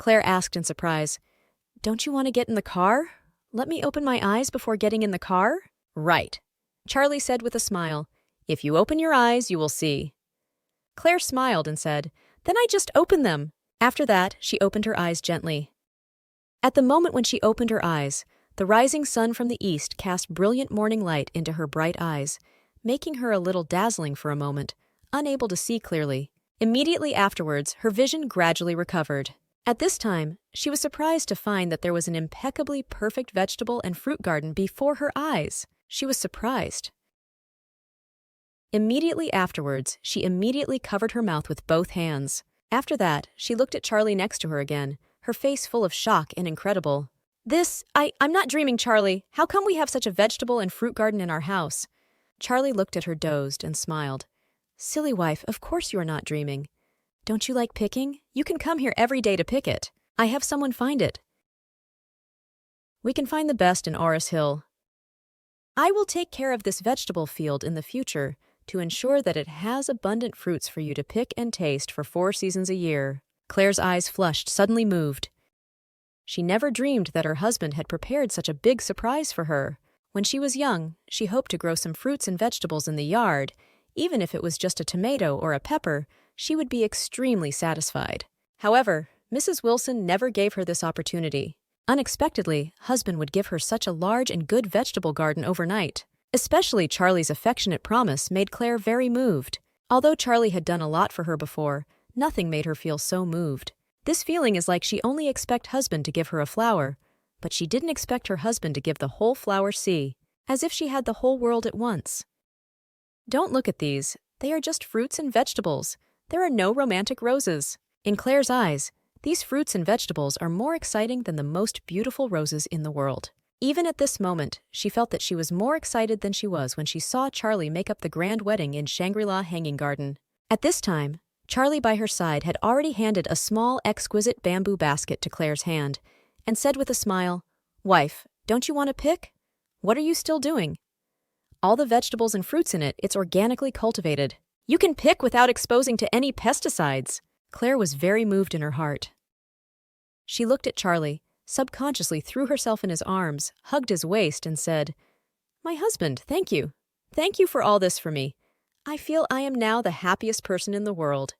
Claire asked in surprise. Don't you want to get in the car? Let me open my eyes before getting in the car? Right, Charlie said with a smile. If you open your eyes, you will see. Claire smiled and said, Then I just open them. After that, she opened her eyes gently. At the moment when she opened her eyes, the rising sun from the east cast brilliant morning light into her bright eyes, making her a little dazzling for a moment, unable to see clearly. Immediately afterwards, her vision gradually recovered. At this time, she was surprised to find that there was an impeccably perfect vegetable and fruit garden before her eyes. She was surprised. Immediately afterwards, she immediately covered her mouth with both hands. After that, she looked at Charlie next to her again, her face full of shock and incredible. I'm not dreaming, Charlie. How come we have such a vegetable and fruit garden in our house? Charlie looked at her dozed and smiled. Silly wife, of course you are not dreaming. Don't you like picking? You can come here every day to pick it. I have someone find it. We can find the best in Oris Hill. I will take care of this vegetable field in the future to ensure that it has abundant fruits for you to pick and taste for 4 seasons a year. Claire's eyes flushed, suddenly moved. She never dreamed that her husband had prepared such a big surprise for her. When she was young, she hoped to grow some fruits and vegetables in the yard. Even if it was just a tomato or a pepper, she would be extremely satisfied. However, Mrs. Wilson never gave her this opportunity. Unexpectedly, husband would give her such a large and good vegetable garden overnight. Especially Charlie's affectionate promise made Claire very moved. Although Charlie had done a lot for her before, nothing made her feel so moved. This feeling is like she only expect husband to give her a flower, but she didn't expect her husband to give the whole flower sea, as if she had the whole world at once. Don't look at these. They are just fruits and vegetables. There are no romantic roses. In Claire's eyes, these fruits and vegetables are more exciting than the most beautiful roses in the world. Even at this moment, she felt that she was more excited than she was when she saw Charlie make up the grand wedding in Shangri-La Hanging Garden. At this time, Charlie by her side had already handed a small, exquisite bamboo basket to Claire's hand, and said with a smile, Wife, don't you want to pick? What are you still doing? All the vegetables and fruits in it, it's organically cultivated. You can pick without exposing to any pesticides. Claire was very moved in her heart. She looked at Charlie, subconsciously threw herself in his arms, hugged his waist, and said, My husband, thank you. Thank you for all this for me. I feel I am now the happiest person in the world.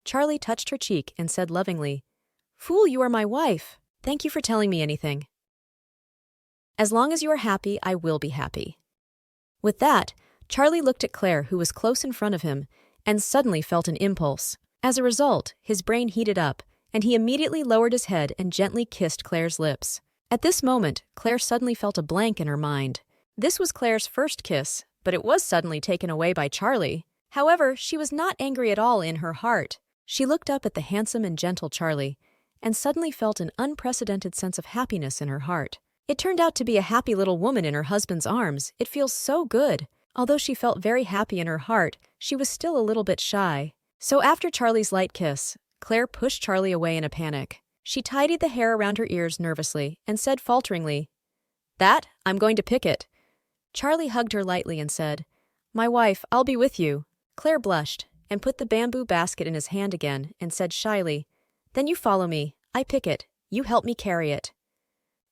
Charlie touched her cheek and said lovingly, Fool, you are my wife. Thank you for telling me anything. As long as you are happy, I will be happy. With that, Charlie looked at Claire, who was close in front of him, and suddenly felt an impulse. As a result, his brain heated up, and he immediately lowered his head and gently kissed Claire's lips. At this moment, Claire suddenly felt a blank in her mind. This was Claire's first kiss, but it was suddenly taken away by Charlie. However, she was not angry at all in her heart. She looked up at the handsome and gentle Charlie, and suddenly felt an unprecedented sense of happiness in her heart. It turned out to be a happy little woman in her husband's arms. It feels so good. Although she felt very happy in her heart, she was still a little bit shy. So after Charlie's light kiss, Claire pushed Charlie away in a panic. She tidied the hair around her ears nervously and said falteringly, I'm going to pick it. Charlie hugged her lightly and said, My wife, I'll be with you. Claire blushed and put the bamboo basket in his hand again and said shyly, Then you follow me. I pick it. You help me carry it.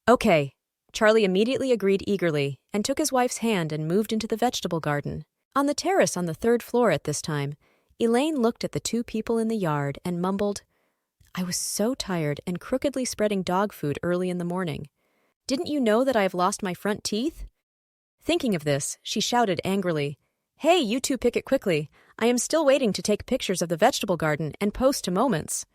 Okay. Charlie immediately agreed eagerly and took his wife's hand and moved into the vegetable garden. On the terrace on the 3rd floor at this time, Elaine looked at the 2 people in the yard and mumbled, I was so tired and crookedly spreading dog food early in the morning. Didn't you know that I have lost my front teeth? Thinking of this, she shouted angrily, Hey, you 2 pick it quickly. I am still waiting to take pictures of the vegetable garden and post to Moments.